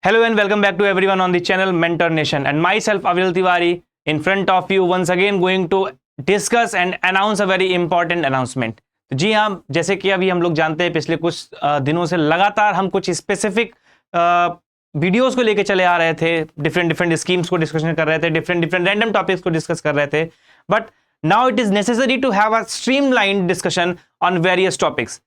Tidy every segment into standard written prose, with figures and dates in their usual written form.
Hello and welcome back to everyone on the channel Mentor Nation and myself Avril Tiwari in front of you once again going to discuss and announce a very important announcement। तो जी हाँ, जैसे कि अभी हम लोग जानते हैं पिछले कुछ दिनों से लगातार हम कुछ स्पेसिफिक वीडियोस को लेके चले आ रहे थे, डिफरेंट स्कीम्स को डिस्कशन कर रहे थे, डिफरेंट रैंडम टॉपिक्स को डिस्कस कर रहे थे, but now it is necessary to have a streamlined discussion on various topics.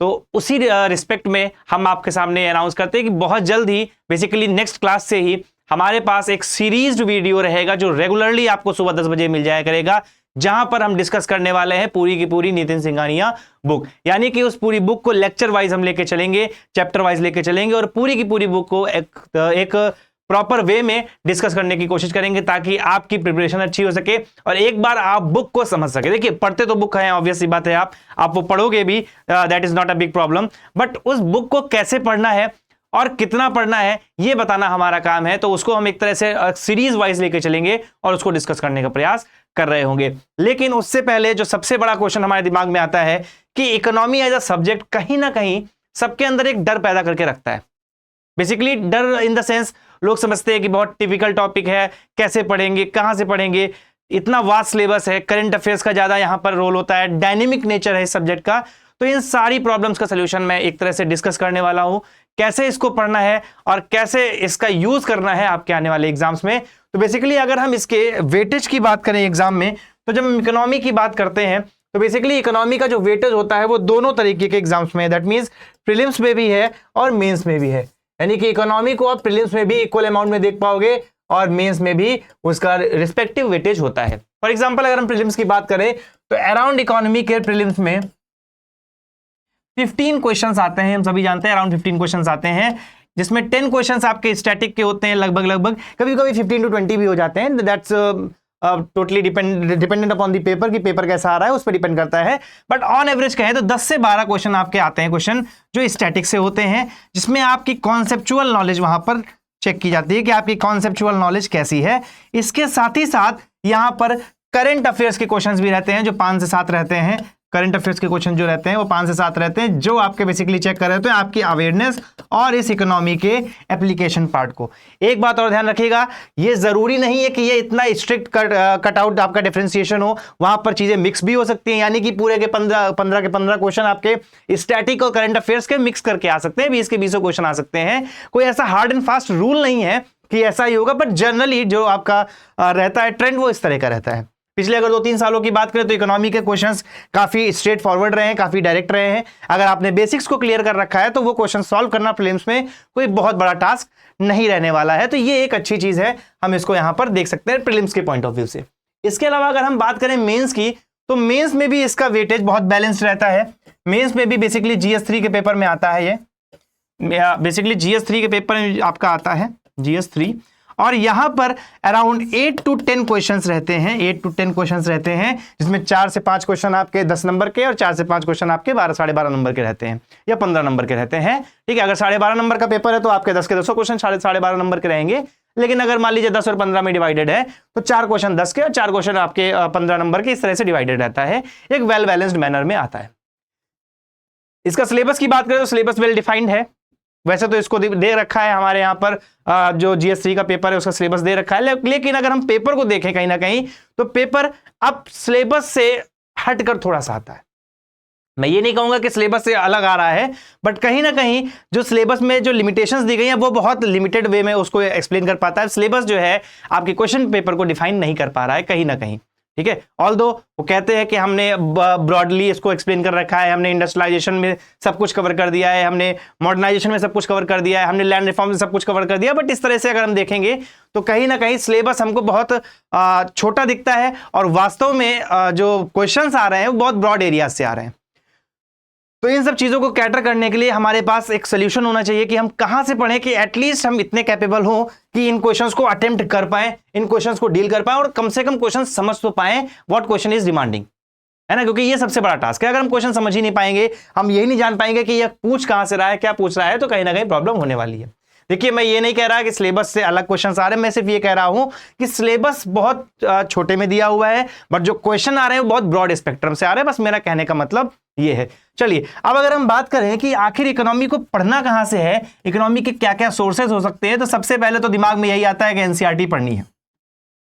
तो उसी रिस्पेक्ट में हम आपके सामने अनाउंस करते हैं कि बहुत जल्द ही बेसिकली नेक्स्ट क्लास से ही हमारे पास एक सीरीज वीडियो रहेगा जो रेगुलरली आपको सुबह 10 बजे मिल जाया करेगा, जहां पर हम डिस्कस करने वाले हैं पूरी की पूरी नितिन सिंघानिया बुक। यानी कि उस पूरी बुक को लेक्चर वाइज हम लेके चलेंगे, चैप्टर वाइज लेके चलेंगे और पूरी की पूरी बुक को एक प्रॉपर वे में डिस्कस करने की कोशिश करेंगे ताकि आपकी प्रिपरेशन अच्छी हो सके और एक बार आप बुक को समझ सके। देखिए, पढ़ते तो बुक है, ऑब्वियस सी बात है, आप वो पढ़ोगे भी, that is not a big problem, but उस बुक को कैसे पढ़ना है और कितना पढ़ना है ये बताना हमारा काम है। तो उसको हम एक तरह से सीरीज वाइज लेके चलेंगे और उसको डिस्कस करने का प्रयास कर रहे होंगे। लेकिन उससे पहले जो सबसे बड़ा क्वेश्चन हमारे दिमाग में आता है कि इकोनॉमी एज अ सब्जेक्ट कहीं ना कहीं सबके अंदर एक डर पैदा करके रखता है। बेसिकली डर इन द सेंस, लोग समझते हैं कि बहुत टिपिकल टॉपिक है, कैसे पढ़ेंगे, कहां से पढ़ेंगे, इतना वास्ट सिलेबस है, करंट अफेयर्स का ज्यादा यहां पर रोल होता है, डायनेमिक नेचर है इस सब्जेक्ट का। तो इन सारी प्रॉब्लम्स का सलूशन मैं एक तरह से डिस्कस करने वाला हूं, कैसे इसको पढ़ना है और कैसे इसका यूज करना है आपके आने वाले एग्जाम्स में। तो बेसिकली अगर हम इसके वेटेज की बात करें एग्जाम में, तो जब हम इकोनॉमी की बात करते हैं तो बेसिकली इकोनॉमी का जो वेटेज होता है वो दोनों तरीके के एग्जाम्स में, दैट मीन्स प्रीलिम्स में भी है और मेंस में भी है। यानी कि इकोनॉमी को आप प्रीलिम्स में भी इक्वल अमाउंट में देख पाओगे और मेंस में भी उसका रिस्पेक्टिव वेटेज होता है। फॉर एग्जांपल अगर हम प्रीलिम्स की बात करें तो अराउंड इकोनॉमी के प्रीलिम्स में 15 क्वेश्चंस आते हैं, हम सभी जानते हैं अराउंड 15 क्वेश्चंस आते हैं, जिसमें 10 क्वेश्चंस आपके स्टैटिक के होते हैं, लगभग कभी कभी 15 to 20 भी हो जाते हैं। That's totally dependent upon the paper की पेपर कैसा आ रहा है उस पर डिपेंड करता है। बट ऑन एवरेज कहें तो 10 से 12 क्वेश्चन आपके आते हैं, क्वेश्चन जो स्टैटिक से होते हैं, जिसमें आपकी कॉन्सेप्चुअल नॉलेज वहां पर चेक की जाती है कि आपकी कॉन्सेप्चुअल नॉलेज कैसी है। इसके साथ ही साथ यहां पर करंट अफेयर्स के क्वेश्चंस भी रहते हैं जो 5 से 7 रहते हैं। करंट अफेयर्स के क्वेश्चन जो रहते हैं वो 5 से 7 रहते हैं, जो आपके बेसिकली चेक कर रहे होते हैं आपकी अवेयरनेस और इस इकोनॉमी के एप्लीकेशन पार्ट को। एक बात और ध्यान रखिएगा, ये जरूरी नहीं है कि ये इतना स्ट्रिक्ट कट आउट आपका डिफरेंशिएशन हो, वहां पर चीजें मिक्स भी हो सकती हैं। यानी कि पूरे के 15 क्वेश्चन आपके स्टैटिक और करंट अफेयर्स के मिक्स करके आ सकते हैं, 20 के 20 क्वेश्चन आ सकते हैं। कोई ऐसा हार्ड एंड फास्ट रूल नहीं है कि ऐसा ही होगा, बट जनरली जो आपका रहता है ट्रेंड वो इस तरह का रहता है। पिछले अगर 2-3 सालों की बात करें तो इकोनॉमी के क्वेश्चंस काफी स्ट्रेट फॉरवर्ड रहे हैं, काफी डायरेक्ट रहे हैं। अगर आपने बेसिक्स को क्लियर कर रखा है तो वो क्वेश्चन सॉल्व करना प्रीलिम्स में कोई बहुत बड़ा टास्क नहीं रहने वाला है। तो ये एक अच्छी चीज है, हम इसको यहां पर देख सकते हैं प्रीलिम्स के पॉइंट ऑफ व्यू से। इसके अलावा अगर हम बात करें मेंस की, तो मेंस में भी इसका वेटेज बहुत बैलेंस्ड रहता है। मेंस में भी बेसिकली GS3 के पेपर में आता है, ये बेसिकली GS3 के पेपर में आपका आता है GS3, और यहां पर अराउंड 8 to 10 क्वेश्चंस रहते हैं, 8 to 10 क्वेश्चंस रहते हैं, जिसमें 4 से 5 क्वेश्चन आपके 10 नंबर के और 4 से 5 क्वेश्चन आपके 12-12.5 नंबर के रहते हैं या 15 नंबर के रहते हैं। ठीक है, अगर 12.5 नंबर का पेपर है तो आपके 10 के 10 क्वेश्चन 12.5 नंबर के रहेंगे। लेकिन अगर मान लीजिए 10 और 15 में डिवाइडेड है तो 4 क्वेश्चन 10 के और 4 क्वेश्चन आपके 15 नंबर के, इस तरह से डिवाइडेड रहता है, एक वेल बैलेंस्ड मैनर में आता है। इसका सिलेबस की बात करें तो सिलेबस वेल डिफाइंड है। वैसे तो इसको दे रखा है हमारे यहाँ पर जो GS3 का पेपर है उसका सिलेबस दे रखा है, लेकिन अगर हम पेपर को देखें कहीं ना कहीं तो पेपर अब सिलेबस से हटकर थोड़ा सा आता है। मैं ये नहीं कहूंगा कि सिलेबस से अलग आ रहा है, बट कहीं ना कहीं जो सिलेबस में जो लिमिटेशंस दी गई हैं वो बहुत लिमिटेड वे में उसको एक्सप्लेन कर पाता है। सिलेबस जो है आपके क्वेश्चन पेपर को डिफाइन नहीं कर पा रहा है कहीं ना कहीं। ठीक है, ऑल्दो वो कहते हैं कि हमने ब्रॉडली इसको एक्सप्लेन कर रखा है, हमने इंडस्ट्रियलाइजेशन में सब कुछ कवर कर दिया है, हमने मॉडर्नाइजेशन में सब कुछ कवर कर दिया है, हमने लैंड रिफॉर्म में सब कुछ कवर कर दिया, बट इस तरह से अगर हम देखेंगे तो कहीं ना कहीं सिलेबस हमको बहुत छोटा दिखता है और वास्तव में जो क्वेश्चंस आ रहे हैं वो बहुत ब्रॉड एरिया से आ रहे हैं। तो इन सब चीजों को कैटर करने के लिए हमारे पास एक सोल्यूशन होना चाहिए कि हम कहां से पढ़ें कि एटलीस्ट हम इतने कैपेबल हो कि इन क्वेश्चंस को अटेम्प्ट कर पाए, इन क्वेश्चंस को डील कर पाए और कम से कम क्वेश्चन समझ तो पाए व्हाट क्वेश्चन इज डिमांडिंग, है ना, क्योंकि ये सबसे बड़ा टास्क है। अगर हम क्वेश्चन समझ ही नहीं पाएंगे, हम यही नहीं जान पाएंगे कि ये पूछ कहां से रहा है, क्या पूछ रहा है, तो कहीं ना कहीं प्रॉब्लम होने वाली है। देखिए, मैं ये नहीं कह रहा कि सिलेबस से अलग क्वेश्चन आ रहे हैं, मैं सिर्फ ये कह रहा हूं कि सिलेबस बहुत छोटे में दिया हुआ है, बट जो क्वेश्चन आ रहे हैं वो बहुत ब्रॉड स्पेक्ट्रम से आ रहे हैं। बस मेरा कहने का मतलब ये है। चलिए अब अगर हम बात करें कि आखिर इकोनॉमी को पढ़ना कहां से है, इकोनॉमी के क्या क्या सोर्सेज हो सकते हैं, तो सबसे पहले तो दिमाग में यही आता है कि एनसीईआरटी पढ़नी है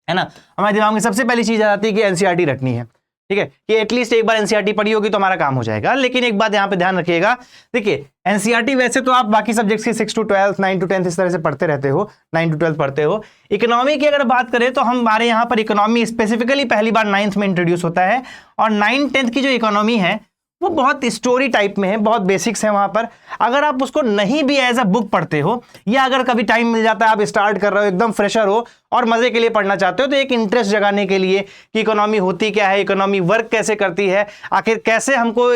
ना। हमारे दिमाग में सबसे पहली चीज आ जाती है कि एनसीईआरटी रखनी है, ठीक है, कि एटलीस्ट एक बार एनसीईआरटी पढ़ी होगी तो हमारा काम हो जाएगा। लेकिन एक बात यहां पे ध्यान रखिएगा, देखिए एनसीईआरटी वैसे तो आप बाकी सब्जेक्ट्स की 6 to 12, 9 to 10 इस तरह से पढ़ते रहते हो, 9 to 12 पढ़ते हो। इकोनॉमी की अगर बात करें तो हमारे यहां पर इकोनॉमी स्पेसिफिकली पहली बार 9th में इंट्रोड्यूस होता है, और 9th 10th की जो इकोनॉमी है वो बहुत स्टोरी टाइप में है, बहुत बेसिक्स है वहां पर। अगर आप उसको नहीं भी एज अ बुक पढ़ते हो, या अगर कभी टाइम मिल जाता है, आप स्टार्ट कर रहे हो, एकदम फ्रेशर हो और मजे के लिए पढ़ना चाहते हो, तो एक इंटरेस्ट जगाने के लिए कि इकोनॉमी होती क्या है, इकोनॉमी वर्क कैसे करती है, आखिर कैसे हमको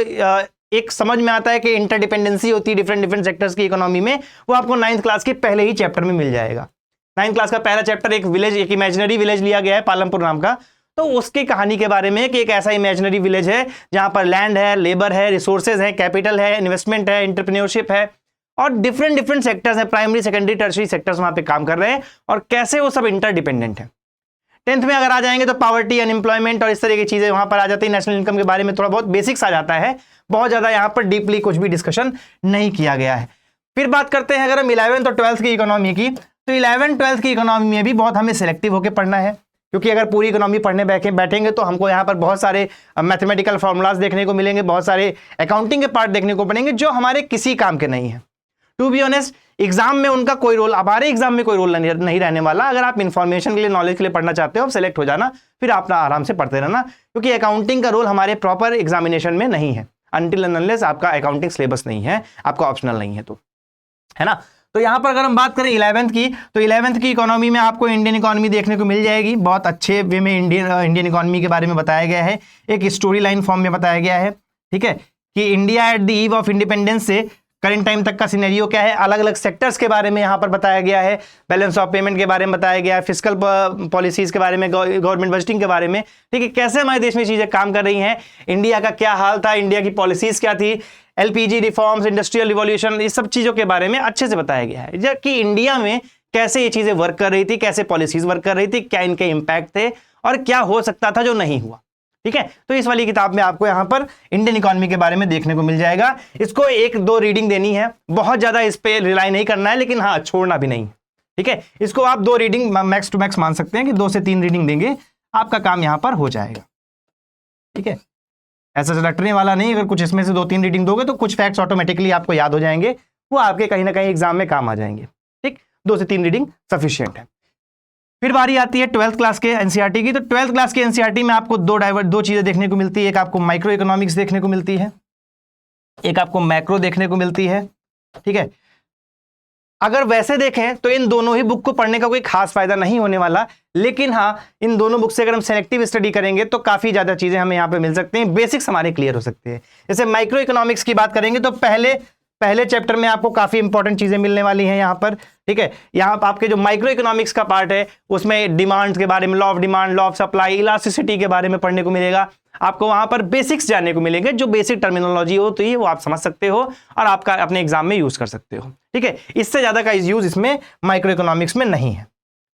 एक समझ में आता है कि इंटरडिपेंडेंसी होती है डिफरेंट डिफरेंट सेक्टर्स की इकोनॉमी में, वो आपको 9th क्लास के पहले ही चैप्टर में मिल जाएगा। 9th क्लास का पहला चैप्टर एक विलेज, एक इमेजिनरी विलेज लिया गया है पालमपुर नाम का, तो उसकी कहानी के बारे में कि एक ऐसा इमेजिनरी विलेज है जहां पर लैंड है, लेबर है, रिसोर्सेज है, कैपिटल है, इन्वेस्टमेंट है, एंटरप्रेन्योरशिप है, और डिफरेंट डिफरेंट सेक्टर्स है, प्राइमरी सेकेंडरी टर्शरी सेक्टर्स वहां पे काम कर रहे हैं, और कैसे वो सब इंटरडिपेंडेंट है। 10th में अगर आ जाएंगे तो पॉवर्टी, अनएम्प्लॉयमेंट और इस तरह की चीजें वहां पर आ जाती है। नेशनल इनकम के बारे में थोड़ा बहुत बेसिक्स आ जाता है, बहुत ज्यादा यहां पर डीपली कुछ भी डिस्कशन नहीं किया गया है। फिर बात करते हैं अगर हम 11th और 12th की इकोनॉमी की, तो 11th 12th की इकोनॉमी में भी बहुत हमें सिलेक्टिव होकर पढ़ना है, क्योंकि अगर पूरी इकोनॉमी पढ़ने बैठेंगे तो हमको यहाँ पर बहुत सारे मैथमेटिकल फॉर्मूलाज देखने को मिलेंगे, बहुत सारे अकाउंटिंग के पार्ट देखने को पड़ेंगे जो हमारे किसी काम के नहीं है। टू बी ऑनेस्ट, एग्जाम में उनका कोई रोल, हमारे एग्जाम में कोई रोल नहीं रहने वाला। अगर आप इन्फॉर्मेशन के लिए, नॉलेज के लिए पढ़ना चाहते हो, आप सेलेक्ट हो जाना, फिर आप आराम से पढ़ते रहना, क्योंकि अकाउंटिंग का रोल हमारे प्रॉपर एग्जामिनेशन में नहीं है, अनटिल एंड अनलेस आपका अकाउंटिंग सिलेबस नहीं है, आपका ऑप्शनल नहीं है, तो है ना। तो यहां पर अगर हम बात करें 11th की, तो 11th की इकोनॉमी में आपको इंडियन इकोनॉमी देखने को मिल जाएगी। बहुत अच्छे वे में इंडियन इकोनॉमी के बारे में बताया गया है, एक स्टोरी लाइन फॉर्म में बताया गया है, ठीक है, कि India at the eve of independence से करंट टाइम तक का सिनेरियो क्या है, अलग अलग सेक्टर्स के बारे में यहां पर बताया गया है, बैलेंस ऑफ पेमेंट के बारे में बताया गया है, फिस्कल पॉलिसीज के बारे में, गवर्नमेंट बजटिंग के बारे में, ठीक है, कैसे हमारे देश में चीजें काम कर रही हैं, इंडिया का क्या हाल था, इंडिया की पॉलिसीज क्या थी, एलपीजी रिफॉर्म्स, इंडस्ट्रियल रिवॉल्यूशन, इस सब चीजों के बारे में अच्छे से बताया गया है कि इंडिया में कैसे ये चीजें वर्क कर रही थी, कैसे पॉलिसीज वर्क कर रही थी, क्या इनके इंपैक्ट थे और क्या हो सकता था जो नहीं हुआ, ठीक है। तो इस वाली किताब में आपको यहां पर इंडियन इकोनॉमी के बारे में देखने को मिल जाएगा। इसको 1-2 रीडिंग देनी है, बहुत ज्यादा इस पे रिलाई नहीं करना है, लेकिन हाँ छोड़ना भी नहीं, ठीक है। इसको आप 2 रीडिंग मैक्स टू मैक्स मान सकते हैं कि 2 से 3 रीडिंग देंगे, आपका काम यहां पर हो जाएगा, ठीक है। ऐसा रटने वाला नहीं, अगर कुछ इसमें से 2-3 रीडिंग दोगे तो कुछ फैक्ट्स ऑटोमेटिकली आपको याद हो जाएंगे, वो आपके कहीं ना कहीं एग्जाम में काम आ जाएंगे, ठीक। 2 से 3 रीडिंग सफिशिएंट है। फिर बारी आती है 12th क्लास के एनसीईआरटी की। तो 12th क्लास के एनसीईआरटी में आपको 2 चीजें देखने को मिलती है, एक आपको माइक्रो इकोनॉमिक्स देखने को मिलती है, एक आपको मैक्रो देखने को मिलती है, ठीक है। अगर वैसे देखें तो इन दोनों ही बुक को पढ़ने का कोई खास फायदा नहीं होने वाला, लेकिन हाँ इन दोनों बुक से अगर हम सेलेक्टिव स्टडी करेंगे तो काफी ज्यादा चीजें हमें यहाँ पे मिल सकती हैं, बेसिक्स हमारे क्लियर हो सकते हैं। जैसे माइक्रो इकोनॉमिक्स की बात करेंगे तो पहले चैप्टर में आपको काफी इंपॉर्टेंट चीजें मिलने वाली हैं यहाँ पर, ठीक है। यहाँ पर आपके जो माइक्रो इकोनॉमिक्स का पार्ट है उसमें डिमांड के बारे में, law of demand, law of supply, elasticity के बारे में पढ़ने को मिलेगा, आपको वहां पर बेसिक्स जानने को मिलेंगे, जो बेसिक टर्मिनोलॉजी होती है वो आप समझ सकते हो और आपका अपने एग्जाम में यूज कर सकते हो, ठीक है। इससे ज्यादा का यूज इसमें माइक्रो इकोनॉमिक्स में नहीं है,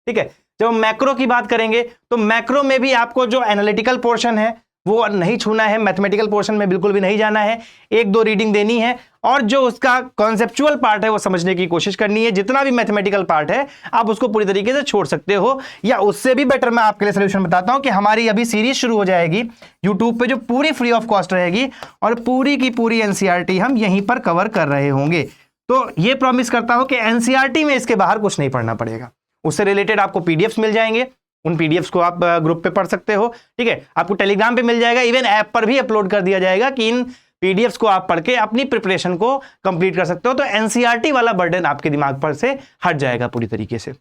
ठीक है। जब हम मैक्रो की बात करेंगे तो मैक्रो में भी आपको जो एनालिटिकल पोर्शन है वो नहीं छूना है, मैथमेटिकल पोर्शन में बिल्कुल भी नहीं जाना है, 1-2 रीडिंग देनी है और जो उसका कॉन्सेप्चुअल पार्ट है वो समझने की कोशिश करनी है। जितना भी मैथमेटिकल पार्ट है आप उसको पूरी तरीके से छोड़ सकते हो, या उससे भी बेटर मैं आपके लिए सॉल्यूशन बताता हूं कि हमारी अभी सीरीज शुरू हो जाएगी यूट्यूब पे जो पूरी फ्री ऑफ कॉस्ट रहेगी और पूरी की पूरी एनसीईआरटी हम यहीं पर कवर कर रहे होंगे। तो ये प्रॉमिस करता हूं कि एनसीईआरटी में इसके बाहर कुछ नहीं पढ़ना पड़ेगा, उससे रिलेटेड आपको पीडीएफ्स मिल जाएंगे, उन पीडीएफ्स को आप ग्रुप पे पढ़ सकते हो, ठीक है। आपको टेलीग्राम पे मिल जाएगा, इवन ऐप पर भी अपलोड कर दिया जाएगा कि इन पीडीएफ्स को आप पढ़ के अपनी प्रिपरेशन को कंप्लीट कर सकते हो। तो एनसीईआरटी वाला बर्डन आपके दिमाग पर से हट जाएगा पूरी तरीके से,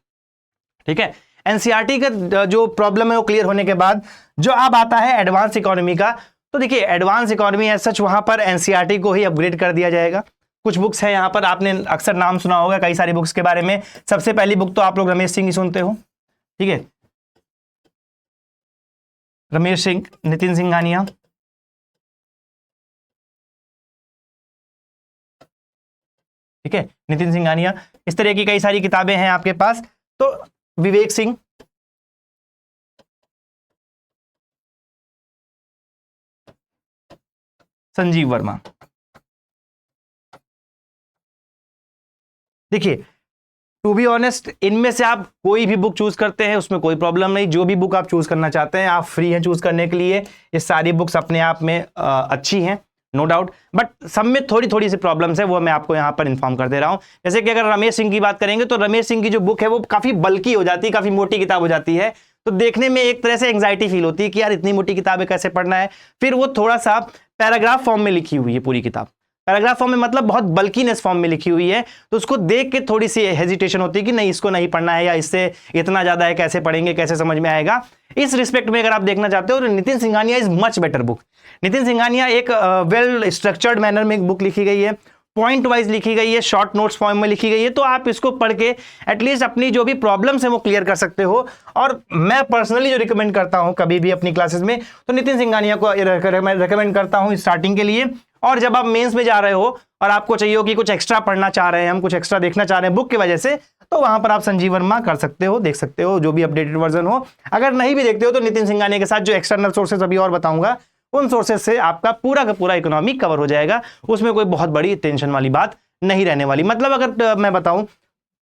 ठीक है। एनसीईआरटी का जो प्रॉब्लम है वो क्लियर होने के बाद जो अब आता है एडवांस इकोनॉमी का, तो देखिए एडवांस इकोनॉमी एज सच वहां पर एनसीईआरटी को ही अपग्रेड कर दिया जाएगा। कुछ बुक्स हैं यहाँ पर, आपने अक्सर नाम सुना होगा कई सारी बुक्स के बारे में। सबसे पहली बुक तो आप लोग रमेश सिंह ही सुनते हो, ठीक है, रमेश सिंह, नितिन सिंघानिया, ठीक है, नितिन सिंघानिया, इस तरह की कई सारी किताबें हैं आपके पास। तो विवेक सिंह, संजीव वर्मा। देखिए टू बी ऑनेस्ट, इनमें से आप कोई भी बुक चूज करते हैं उसमें कोई प्रॉब्लम नहीं। जो भी बुक आप चूज करना चाहते हैं आप फ्री हैं चूज करने के लिए। ये सारी बुक्स अपने आप में अच्छी हैं, नो डाउट, बट सब में थोड़ी थोड़ी सी प्रॉब्लम्स है, वो मैं आपको यहाँ पर इन्फॉर्म कर दे रहा हूँ। जैसे कि अगर रमेश सिंह की बात करेंगे तो रमेश सिंह की जो बुक है वो काफी बल्की हो जाती है, काफी मोटी किताब हो जाती है, तो देखने में एक तरह से एंग्जाइटी फील होती है कि यार इतनी मोटी किताबें कैसे पढ़ना है। फिर वो थोड़ा सा पैराग्राफ फॉर्म में लिखी हुई है पूरी किताब, पैराग्राफ फॉर्म में मतलब बहुत बल्कीनेस फॉर्म में लिखी हुई है, तो उसको देख के थोड़ी सी हेजिटेशन होती है कि नहीं इसको नहीं पढ़ना है, या इससे इतना ज्यादा है कैसे पढ़ेंगे, कैसे समझ में आएगा। इस रिस्पेक्ट में अगर आप देखना चाहते हो तो Nitin Singhania is much better book. Nitin Singhania एक वेल स्ट्रक्चर्ड मैनर में एक बुक लिखी गई है, पॉइंट वाइज लिखी गई है, शॉर्ट नोट्स फॉर्म में लिखी गई है, तो आप इसको पढ़ के एटलीस्ट अपनी जो भी प्रॉब्लम्स है वो क्लियर कर सकते हो। और मैं पर्सनली जो रिकमेंड करता हूं कभी भी अपनी क्लासेस में तो नितिन सिंघानिया को रिकमेंड करता हूं स्टार्टिंग के लिए। और जब आप मेंस में जा रहे हो और आपको चाहिए हो कि कुछ एक्स्ट्रा पढ़ना चाह रहे हैं, हम कुछ एक्स्ट्रा देखना चाह रहे हैं बुक की वजह से, तो वहां पर आप संजीव वर्मा कर सकते हो, देख सकते हो जो भी अपडेटेड वर्जन हो। अगर नहीं भी देखते हो तो नितिन सिंघानिया के साथ जो एक्सटर्नल सोर्सेज अभी और बताऊंगा उन सोर्सेज से आपका पूरा का पूरा इकोनॉमी कवर हो जाएगा। उसमें कोई बहुत बड़ी टेंशन वाली बात नहीं रहने वाली। मतलब अगर मैं बताऊं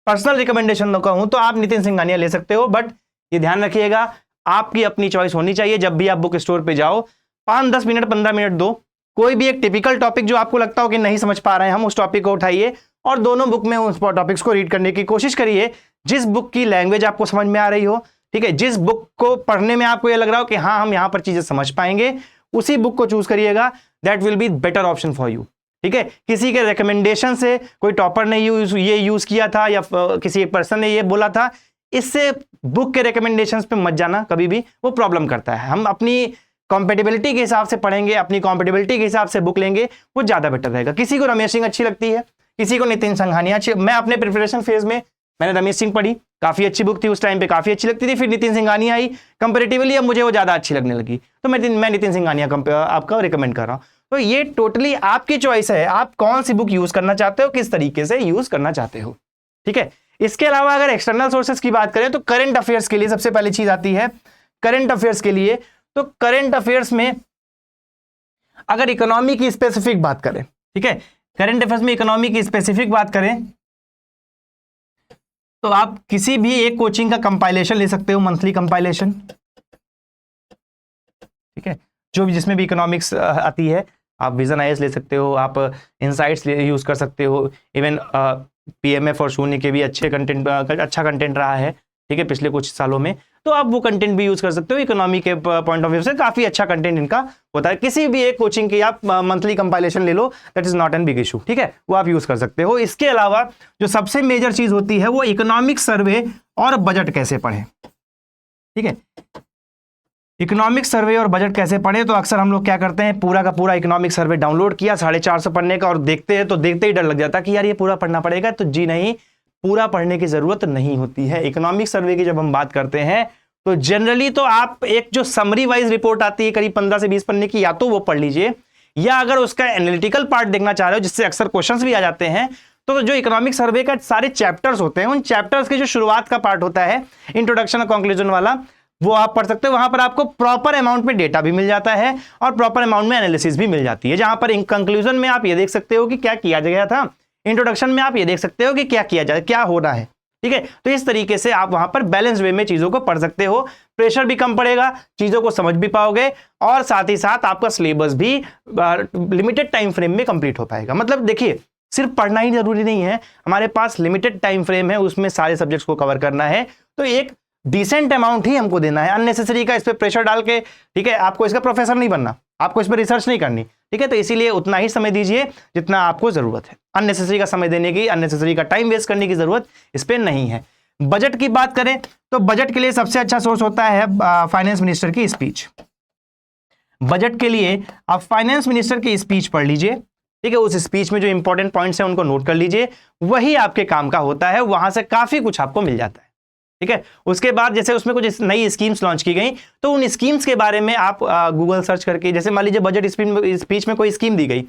पर्सनल रिकमेंडेशन कहूं तो आप नितिन सिंघानिया ले सकते हो, बट ये ध्यान रखिएगा आपकी अपनी चॉइस होनी चाहिए। जब भी आप बुक स्टोर पे जाओ 5-10 मिनट 15 मिनट दो, कोई भी एक टिपिकल टॉपिक जो आपको लगता हो कि नहीं समझ पा रहे हैं हम, उस टॉपिक को उठाइए और दोनों बुक में उस टॉपिक्स को रीड करने की कोशिश करिए जिस बुक की लैंग्वेज आपको समझ में आ रही हो। ठीक है, जिस बुक को पढ़ने में आपको ये लग रहा हो कि हाँ हम यहां पर चीजें समझ पाएंगे, उसी बुक को चूज करिएगा। That will be better option for you. ठीक है, किसी के रिकमेंडेशन से, कोई टॉपर ने ये यूज किया था या किसी एक पर्सन ने ये बोला था, इससे बुक के रिकमेंडेशंस पे मत जाना कभी भी, वो प्रॉब्लम करता है। हम अपनी कॉम्पेटेबिलिटी के हिसाब से पढ़ेंगे, अपनी कॉम्पेटेबिलिटी के हिसाब से बुक लेंगे, वो ज्यादा बेटर रहेगा। किसी को रमेश सिंह अच्छी लगती है, किसी को नितिन सिंघानिया अच्छी। मैं अपने प्रिपरेशन फेज में मैंने रमेश सिंह पढ़ी, काफी अच्छी बुक थी उस टाइम पे, काफी अच्छी लगती थी। फिर नितिन सिंघानिया आई, कंपैरेटिवली अब मुझे वो ज्यादा अच्छी लगने लगी, तो मैं नितिन सिंघानिया आपका रिकमेंड कर रहा हूं। तो ये टोटली आपकी चॉइस है, आप कौन सी बुक यूज करना चाहते हो, किस तरीके से यूज करना चाहते हो। ठीक है, इसके अलावा अगर एक्सटर्नल सोर्सेज की बात करें तो करंट अफेयर्स के लिए सबसे पहली चीज आती है करंट अफेयर्स के लिए। तो करंट अफेयर्स में अगर इकोनॉमी की स्पेसिफिक बात करें, ठीक है, करंट अफेयर्स में इकोनॉमी की स्पेसिफिक बात करें तो आप किसी भी एक कोचिंग का कंपाइलेशन ले सकते हो, मंथली कंपाइलेशन। ठीक है, जो भी जिसमें भी इकोनॉमिक्स आती है, आप विजन आईएएस ले सकते हो, आप इनसाइट्स यूज कर सकते हो, इवन पीएमएफ और शून्य के भी अच्छा कंटेंट रहा है। ठीक है, पिछले कुछ सालों में, तो आप वो कंटेंट भी यूज कर सकते हो। इकोनॉमी के पॉइंट ऑफ व्यू से काफी अच्छा कंटेंट इनका होता है। किसी भी एक कोचिंग की आप मंथली कंपाइलेशन ले लो, that is not an big issue. ठीक है, वो आप यूज कर सकते हो। इसके अलावा जो सबसे मेजर चीज होती है वो इकोनॉमिक सर्वे और बजट कैसे पढ़ें। ठीक है, इकोनॉमिक सर्वे और बजट कैसे पढ़े, तो अक्सर हम लोग क्या करते हैं, पूरा का पूरा इकोनॉमिक सर्वे डाउनलोड किया 450 पढ़ने का, और देखते हैं तो देखते ही डर लग जाता है कि यार ये पूरा पढ़ना पड़ेगा। तो जी नहीं, पूरा पढ़ने की जरूरत नहीं होती है। इकोनॉमिक सर्वे की जब हम बात करते हैं तो जनरली तो आप एक जो समरी वाइज रिपोर्ट आती है करीब 15 से 20 पन्ने की, या तो वो पढ़ लीजिए, या अगर उसका एनालिटिकल पार्ट देखना चाह रहे हो जिससे अक्सर क्वेश्चंस भी आ जाते हैं, तो जो इकोनॉमिक सर्वे का सारे चैप्टर्स होते हैं, उन चैप्टर्स के जो शुरुआत का पार्ट होता है, इंट्रोडक्शन और कंक्लूजन वाला, वो आप पढ़ सकते हो। वहां पर आपको प्रॉपर अमाउंट में डेटा भी मिल जाता है और प्रॉपर अमाउंट में एनालिसिस भी मिल जाती है। जहां पर कंक्लूजन में आप ये देख सकते हो कि क्या किया गया था, इंट्रोडक्शन में आप ये देख सकते हो कि क्या किया जाए, क्या हो रहा है। ठीक है, तो इस तरीके से आप वहां पर बैलेंस वे में चीजों को पढ़ सकते हो। प्रेशर भी कम पड़ेगा, चीजों को समझ भी पाओगे, और साथ ही साथ आपका सिलेबस भी लिमिटेड टाइम फ्रेम में कंप्लीट हो पाएगा। मतलब देखिए, सिर्फ पढ़ना ही जरूरी नहीं है, हमारे पास लिमिटेड टाइम फ्रेम है, उसमें सारे सब्जेक्ट्स को कवर करना है, तो एक डिसेंट अमाउंट ही हमको देना है। अननेसेसरी का इस पे प्रेशर डाल के, ठीक है, आपको इसका प्रोफेसर नहीं बनना, आपको इस पर रिसर्च नहीं करनी। ठीक है, तो इसीलिए उतना ही समय दीजिए जितना आपको जरूरत है। अननेसेसरी का समय देने की, अननेसेसरी का टाइम वेस्ट करने की जरूरत इस पे नहीं है। बजट की बात करें तो बजट के लिए सबसे अच्छा सोर्स होता है फाइनेंस मिनिस्टर की स्पीच। बजट के लिए आप फाइनेंस मिनिस्टर की स्पीच पढ़ लीजिए। ठीक है, उस स्पीच में जो इंपॉर्टेंट पॉइंट्स हैं उनको नोट कर लीजिए, वही आपके काम का होता है, वहां से काफी कुछ आपको मिल जाता है। ठीक है, उसके बाद जैसे उसमें कुछ नई स्कीम्स लॉन्च की गई, तो उन स्कीम्स के बारे में आप गूगल सर्च करके, जैसे मान लीजिए बजट स्पीच में कोई स्कीम दी गई,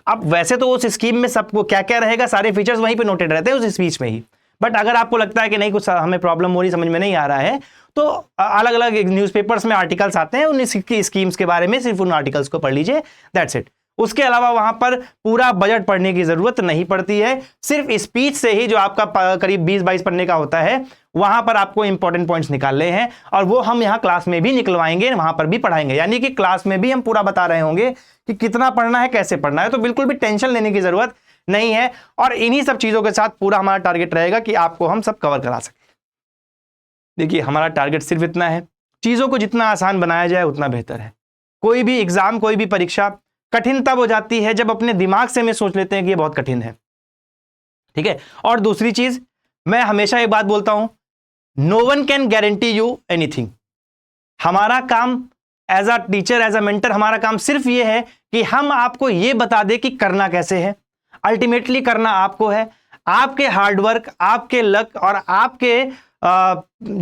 अब वैसे तो उस स्कीम में सबको क्या क्या रहेगा, सारे फीचर्स वहीं पे नोटेड रहते हैं उस स्पीच में ही, बट अगर आपको लगता है कि नहीं कुछ हमें प्रॉब्लम हो रही, समझ में नहीं आ रहा है, तो अलग अलग न्यूज़पेपर्स में आर्टिकल्स आते हैं उन स्कीम्स के बारे में, सिर्फ उन आर्टिकल्स को पढ़ लीजिए, दैट्स इट। उसके अलावा वहां पर पूरा बजट पढ़ने की जरूरत नहीं पड़ती है। सिर्फ स्पीच से ही जो आपका करीब 20-22 पढ़ने का होता है, वहां पर आपको इंपॉर्टेंट पॉइंट्स निकालने हैं और वो हम यहां क्लास में भी निकलवाएंगे, वहां पर भी पढ़ाएंगे। यानी कि क्लास में भी हम पूरा बता रहे होंगे कि कितना पढ़ना है, कैसे पढ़ना है। तो बिल्कुल भी टेंशन लेने की जरूरत नहीं है और इन्हीं सब चीजों के साथ पूरा हमारा टारगेट रहेगा कि आपको हम सब कवर करा सकें। देखिए, हमारा टारगेट सिर्फ इतना है, चीजों को जितना आसान बनाया जाए उतना बेहतर है। कोई भी एग्जाम, कोई भी परीक्षा कठिन तब हो जाती है जब अपने दिमाग से में सोच लेते हैं कि ये बहुत कठिन है, ठीक है। और दूसरी चीज, मैं हमेशा एक बात बोलता हूं, no one can guarantee you anything. हमारा काम as a teacher, as a mentor, हमारा काम सिर्फ ये है कि हम आपको ये बता दें कि करना कैसे है। अल्टीमेटली करना आपको है, आपके हार्डवर्क, आपके लक और आपके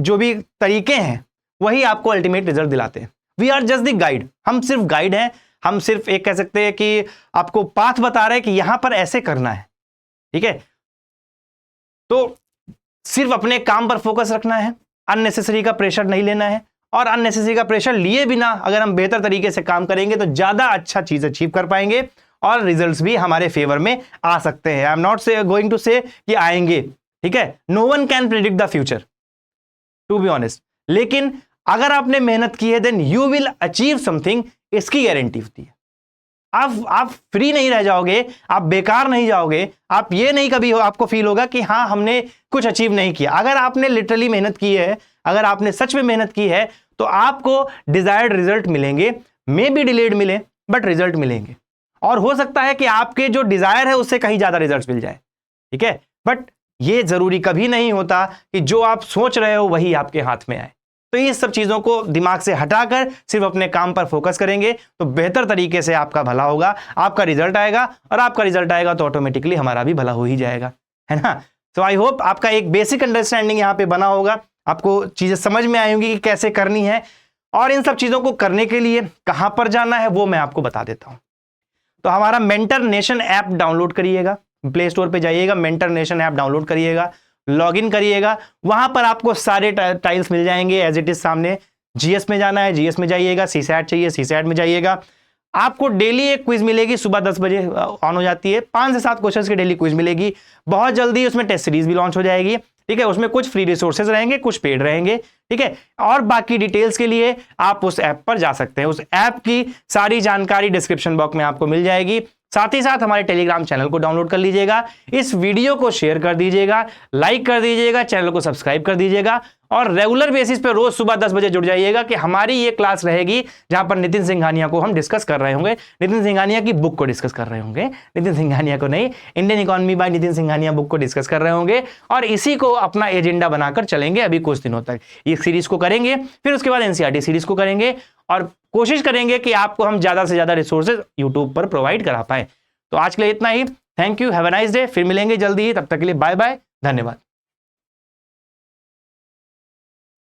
जो भी तरीके हैं वही आपको अल्टीमेट रिजल्ट दिलाते हैं। We are just the guide, हम सिर्फ गाइड हैं। हम सिर्फ एक कह सकते हैं कि आपको पाथ बता रहे हैं कि यहां पर ऐसे करना है, ठीक है। तो सिर्फ अपने काम पर फोकस रखना है, अननेसेसरी का प्रेशर नहीं लेना है और अननेसेसरी का प्रेशर लिए बिना अगर हम बेहतर तरीके से काम करेंगे तो ज्यादा अच्छा चीज अचीव कर पाएंगे और रिजल्ट्स भी हमारे फेवर में आ सकते हैं। I am not say going to say कि आएंगे, ठीक है। No one can predict the future, to be honest. लेकिन अगर आपने मेहनत की है then you will achieve something, इसकी गारंटी होती है। आप फ्री नहीं रह जाओगे, आप बेकार नहीं जाओगे, आप ये नहीं कभी आपको फील होगा कि हाँ हमने कुछ अचीव नहीं किया। अगर आपने लिटरली मेहनत की है, अगर आपने सच में मेहनत की है तो आपको डिजायर्ड रिजल्ट मिलेंगे। मे बी डिलेड मिले बट रिजल्ट मिलेंगे और हो सकता है कि आपके जो डिजायर है उससे कहीं ज्यादा रिजल्ट मिल जाए, ठीक है। बट ये जरूरी कभी नहीं होता कि जो आप सोच रहे हो वही आपके हाथ में आए। तो ये सब चीजों को दिमाग से हटाकर सिर्फ अपने काम पर फोकस करेंगे तो बेहतर तरीके से आपका भला होगा, आपका रिजल्ट आएगा और आपका रिजल्ट आएगा तो ऑटोमेटिकली हमारा भी भला हो ही जाएगा, है ना। तो आई होप आपका एक बेसिक अंडरस्टैंडिंग यहां पे बना होगा, आपको चीजें समझ में आई होंगी कि कैसे करनी है और इन सब चीजों को करने के लिए कहां पर जाना है वो मैं आपको बता देता हूं। तो हमारा मेंटर नेशन ऐप डाउनलोड करिएगा, प्ले स्टोर पे जाइएगा, मेंटर नेशन ऐप डाउनलोड करिएगा, लॉगिन करिएगा। वहां पर आपको सारे टाइल्स मिल जाएंगे एज इट इज सामने। जीएस में जाना है, जीएस में जाइएगा, सीसैट चाहिए, सीसैट में जाइएगा। आपको डेली एक क्विज मिलेगी, सुबह 10 बजे ऑन हो जाती है, 5 से 7 क्वेश्चंस की डेली क्विज मिलेगी। बहुत जल्दी उसमें टेस्ट सीरीज भी लॉन्च हो जाएगी, ठीक है। उसमें कुछ फ्री रिसोर्सेज रहेंगे, कुछ पेड रहेंगे, ठीक है। और बाकी डिटेल्स के लिए आप उस ऐप पर जा सकते हैं। उस ऐप की सारी जानकारी डिस्क्रिप्शन बॉक्स में आपको मिल जाएगी। साथ ही साथ हमारे टेलीग्राम चैनल को डाउनलोड कर लीजिएगा, इस वीडियो को शेयर कर दीजिएगा, लाइक कर दीजिएगा, चैनल को सब्सक्राइब कर दीजिएगा और रेगुलर बेसिस पे रोज सुबह 10 बजे जुड़ जाइएगा कि हमारी ये क्लास रहेगी जहां पर नितिन सिंघानिया को हम डिस्कस कर रहे होंगे, नितिन सिंघानिया की बुक को डिस्कस कर रहे होंगे, नितिन सिंघानिया को नहीं, Indian economy bye Nitin Singhania book को डिस्कस कर रहे होंगे और इसी को अपना एजेंडा बनाकर चलेंगे अभी कुछ दिनों तक। ये सीरीज को करेंगे, फिर उसके बाद एनसीईआरटी सीरीज को करेंगे और कोशिश करेंगे कि आपको हम ज्यादा से ज्यादा रिसोर्सेज यूट्यूब पर प्रोवाइड करा पाए। तो आज के लिए इतना ही, thank you, have a nice day. फिर मिलेंगे जल्दी ही, तब तक के लिए बाय बाय, धन्यवाद।